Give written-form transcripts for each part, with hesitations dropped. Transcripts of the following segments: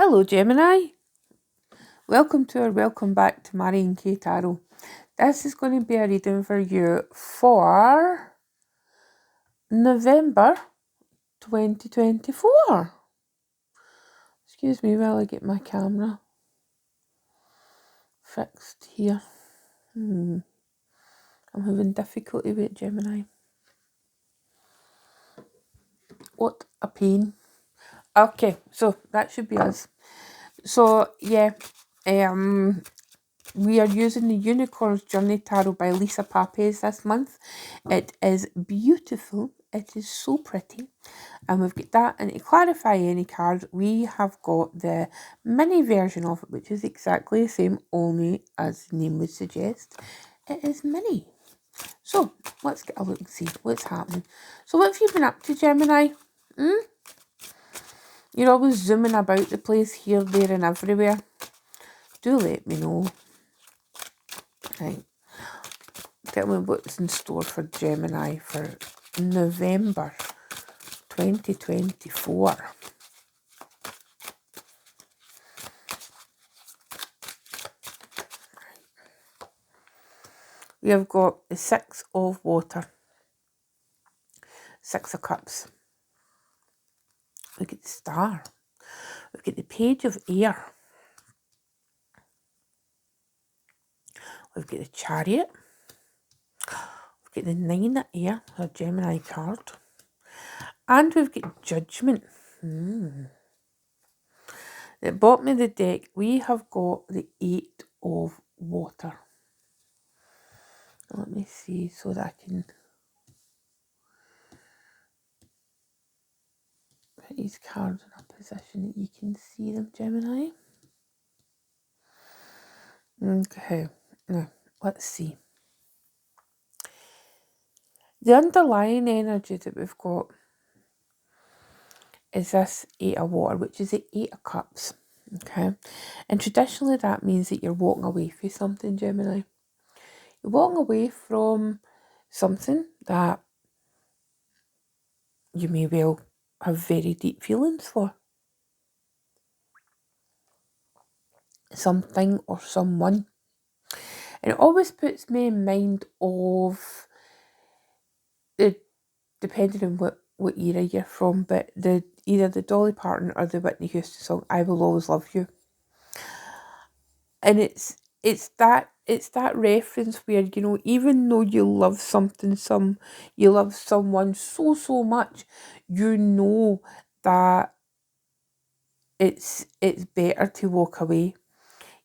Hello Gemini, welcome back to Mary and Kay Tarot. This is going to be a reading for you for November 2024. Excuse me while I get my camera fixed here. I'm having difficulty with Gemini. What a pain. Okay, so that should be us. So yeah, we are using the Unicorn's Journey Tarot by Lisa Papez this month. It is beautiful. It is so pretty. And we've got that. And to clarify any card, we have got the mini version of it, which is exactly the same, only as the name would suggest. It is mini. So, let's get a look and see what's happening. So, what have you been up to, Gemini? You're always zooming about the place here, there and everywhere. Do let me know. Right. Tell me what's in store for Gemini for November 2024. We have got the Six of Water, Six of Cups. Look at the Star. We've got the Page of Air. We've got the Chariot. We've got the Nine of Air, a Gemini card. And we've got Judgment. At the bottom of the deck, we have got the Eight of Water. Let me see so that I can put these cards in a position that you can see them, Gemini. Okay, now let's see. The underlying energy that we've got is this Eight of Water, which is the Eight of Cups. Okay, and traditionally that means that you're walking away from something, Gemini. You're walking away from something that you may well have very deep feelings for. Something or someone. And it always puts me in mind of depending on what era you're from, but either the Dolly Parton or the Whitney Houston song, I Will Always Love You. And it's that reference where, you know, even though you love you love someone so much, you know that it's better to walk away.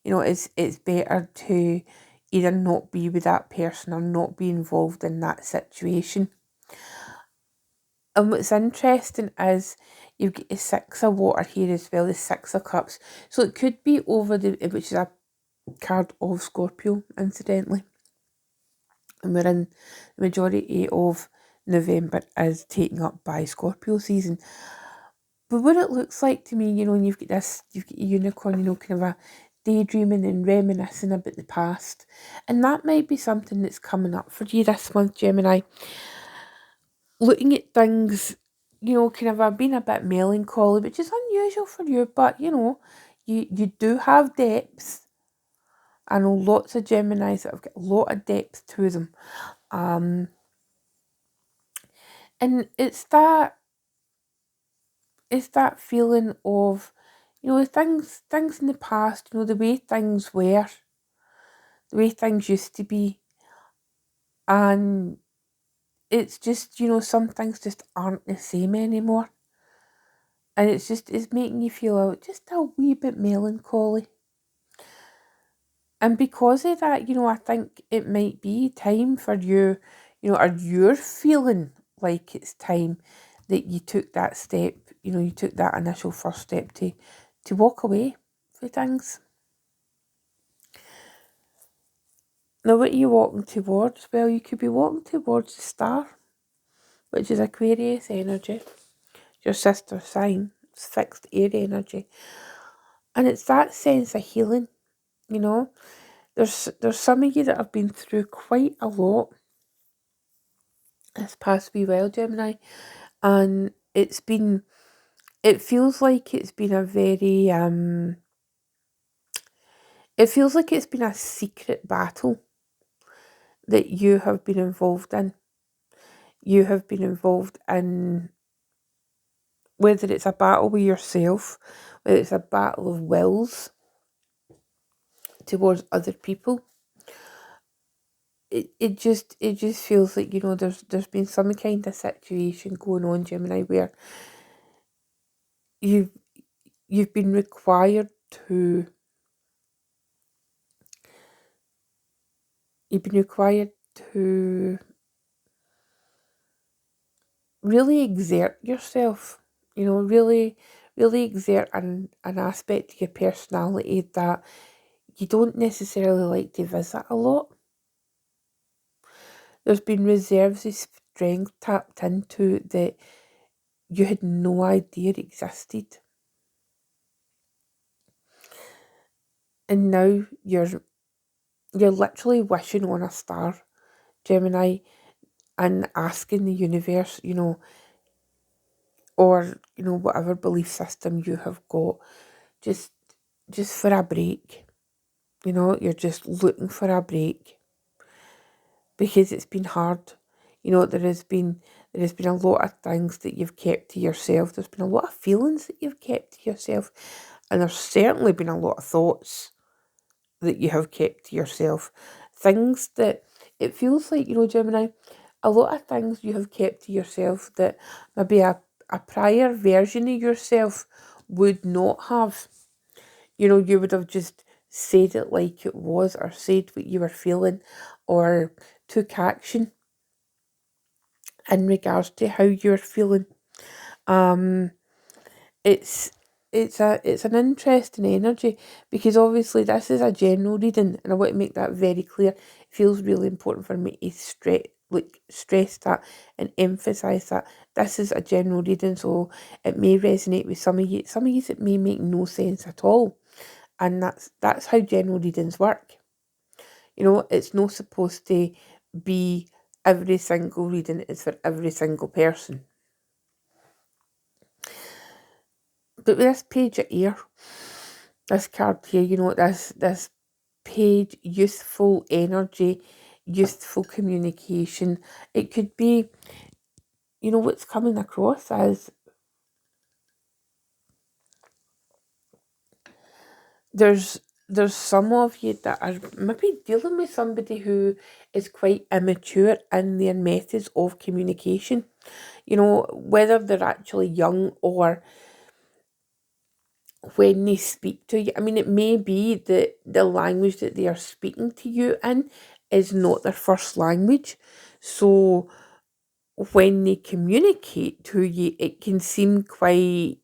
You know, it's better to either not be with that person or not be involved in that situation. And what's interesting is you've got the Six of Water here as well, the Six of Cups. So it could be over which is a card of Scorpio, incidentally. And we're in the majority of November is taken up by Scorpio season. But what it looks like to me, you know, and you've got a unicorn, you know, kind of a daydreaming and reminiscing about the past. And that might be something that's coming up for you this month, Gemini. Looking at things, you know, kind of being a bit melancholy, which is unusual for you, but, you know, you do have depth. I know lots of Geminis that have got a lot of depth to them. And it's that feeling of, you know, things in the past, you know, the way things were, the way things used to be. And it's just, you know, some things just aren't the same anymore. And it's making you feel just a wee bit melancholy. And because of that, you know, I think it might be time for you, you know, or you're feeling like it's time that you took that step, you know, you took that initial first step to walk away from things. Now, what are you walking towards? Well, you could be walking towards the Star, which is Aquarius energy, your sister sign. It's fixed air energy. And it's that sense of healing, you know. There's some of you that have been through quite a lot this past wee while, Gemini, and it's been it feels like it's been a very it feels like it's been a secret battle that you have been involved in. You have been involved in, whether it's a battle with yourself, whether it's a battle of wills towards other people. It just feels like, there's been some kind of situation going on, Gemini, where you've you've been required to you've been required to really exert yourself, really exert an aspect of your personality that you don't necessarily like to visit a lot. There's been reserves of strength tapped into that you had no idea existed. And now you're literally wishing on a star, Gemini, and asking the universe, or whatever belief system you have got, just just for a break. You're just looking for a break because it's been hard. There has been a lot of things that you've kept to yourself. There's been a lot of feelings that you've kept to yourself, and there's certainly been a lot of thoughts that you have kept to yourself. Things that it feels like, Gemini, a lot of things you have kept to yourself that maybe a prior version of yourself would not have. You would have just said it like it was, or said what you were feeling, or took action in regards to how you're feeling. Um, it's it's an interesting energy, because obviously this is a general reading, and I want to make that very clear. It feels really important for me to stress that and emphasize that this is a general reading, so it may resonate with some of you. Some of you it may make no sense at all, and that's how general readings work. It's not supposed to be every single reading is for every single person. But with this page of air, this card here, this page, youthful energy, youthful communication. It could be, what's coming across as there's some of you that are maybe dealing with somebody who is quite immature in their methods of communication. Whether they're actually young or when they speak to you. I mean, it may be that the language that they are speaking to you in is not their first language. So when they communicate to you, it can seem quite,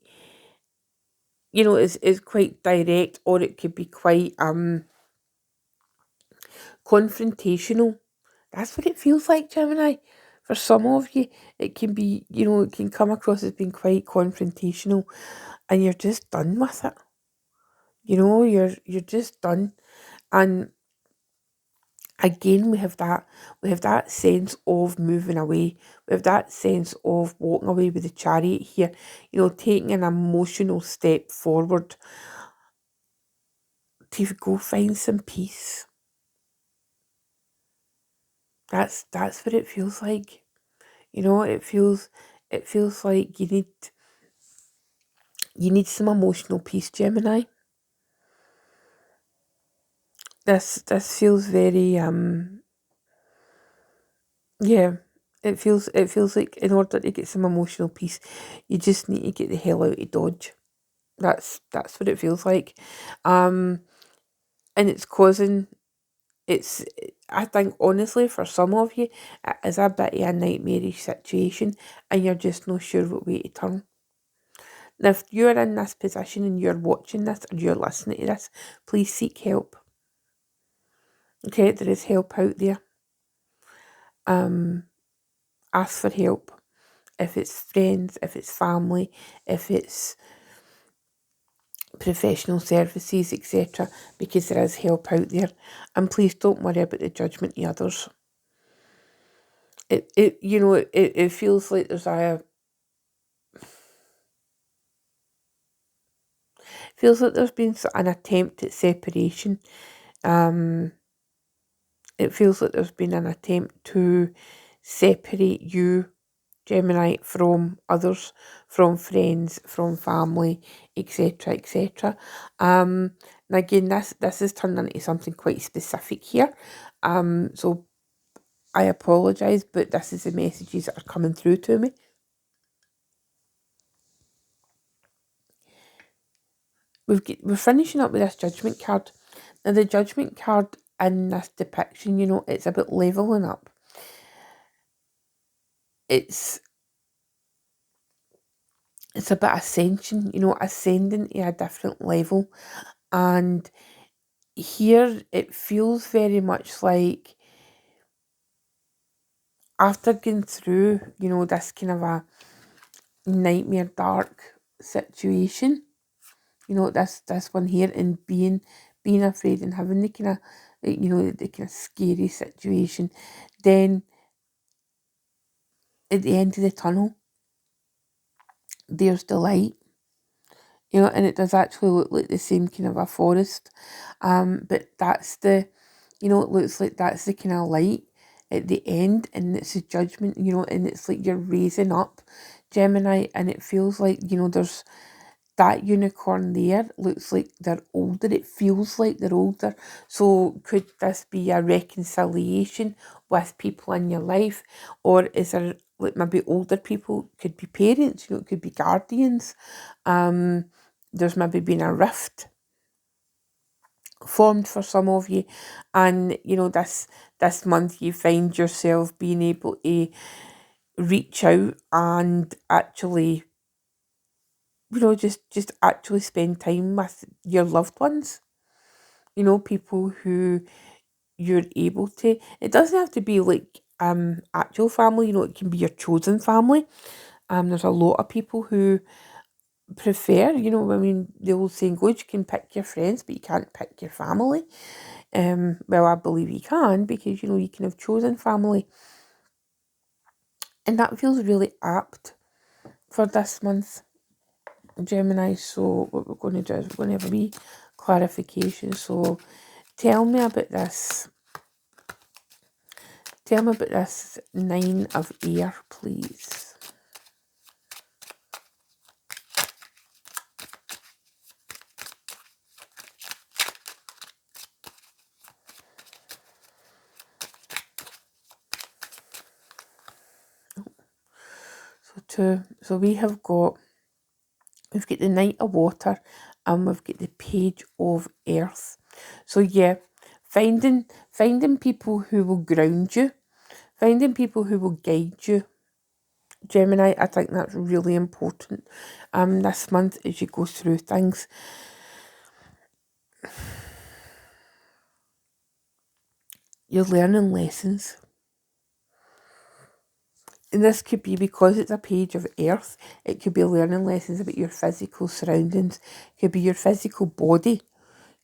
is quite direct, or it could be quite confrontational. That's what it feels like, Gemini. For some of you, it can be, it can come across as being quite confrontational, and you're just done with it. You're just done. And again, we have that sense of moving away. We have that sense of walking away with the chariot here, taking an emotional step forward to go find some peace. That's what it feels like. It feels like you need some emotional peace, Gemini. This feels very yeah. It feels like in order to get some emotional peace, you just need to get the hell out of Dodge. That's what it feels like. Um and it's causing it's I think honestly for some of you it is a bit of a nightmarish situation, and you're just not sure what way to turn. Now if you're in this position and you're watching this or you're listening to this, please seek help. Okay, there is help out there. Um Ask for help. If it's friends, if it's family, if it's professional services, etc., because there is help out there. And please don't worry about the judgment of others. It feels like there's Feels like there's been an attempt at separation. It feels like there's been an attempt to separate you, Gemini, from others, from friends, from family, etc., etc. And again, this has turned into something quite specific here. So I apologise, but this is the messages that are coming through to me. We're finishing up with this judgment card. Now the judgment card in this depiction, it's about leveling up. It's about ascension, ascending to a different level. And here it feels very much like after going through, this kind of a nightmare dark situation, this one here, and being afraid and having the kind of, the kind of scary situation, then at the end of the tunnel, there's the light. And it does actually look like the same kind of a forest. But that's the, it looks like that's the kind of light at the end, and it's a judgment, and it's like you're raising up, Gemini, and it feels like, there's that unicorn there, looks like they're older. It feels like they're older. So could this be a reconciliation with people in your life? Or is there like maybe older people, could be parents, it could be guardians. There's maybe been a rift formed for some of you, and this month you find yourself being able to reach out and actually just actually spend time with your loved ones, people who you're able to. It doesn't have to be like actual family, it can be your chosen family. There's a lot of people who prefer, the old saying goes, you can pick your friends, but you can't pick your family. Well, I believe you can, because, you can have chosen family. And that feels really apt for this month, Gemini. So what we're going to do is we're going to have a wee clarification. So tell me about this. Tell me about this 9 of air, please. So we've got the Knight of Water, and we've got the Page of Earth. So yeah, finding people who will ground you, finding people who will guide you, Gemini. I think that's really important this month as you go through things. You're learning lessons. And this could be, because it's a page of earth, it could be learning lessons about your physical surroundings. It could be your physical body,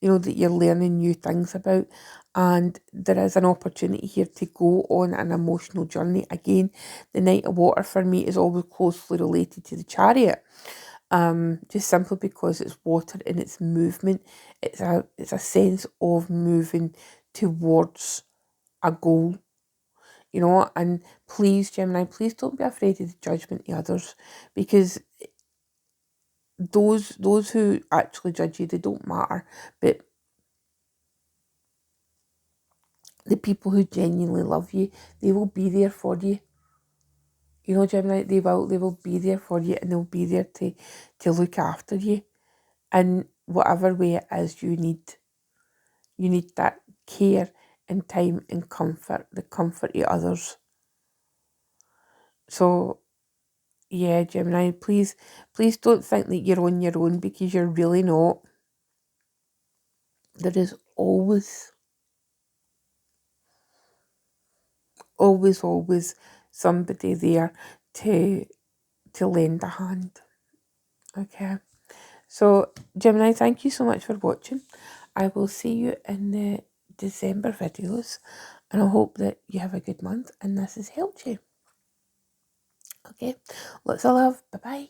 that you're learning new things about. And there is an opportunity here to go on an emotional journey. Again, the Knight of Water for me is always closely related to the Chariot. Just simply because it's water and it's movement. It's a sense of moving towards a goal. And please, Gemini, please don't be afraid of the judgment of others, because those who actually judge you, they don't matter. But the people who genuinely love you, they will be there for you. Gemini, they will be there for you, and they'll be there to look after you in whatever way it is you need. You need that care and time and comfort, the comfort of others. So yeah, Gemini, please don't think that you're on your own, because you're really not. There is always somebody there to lend a hand. Okay. So Gemini, thank you so much for watching. I will see you in the December videos, and I hope that you have a good month and this has helped you. Okay. Lots of love. Bye bye.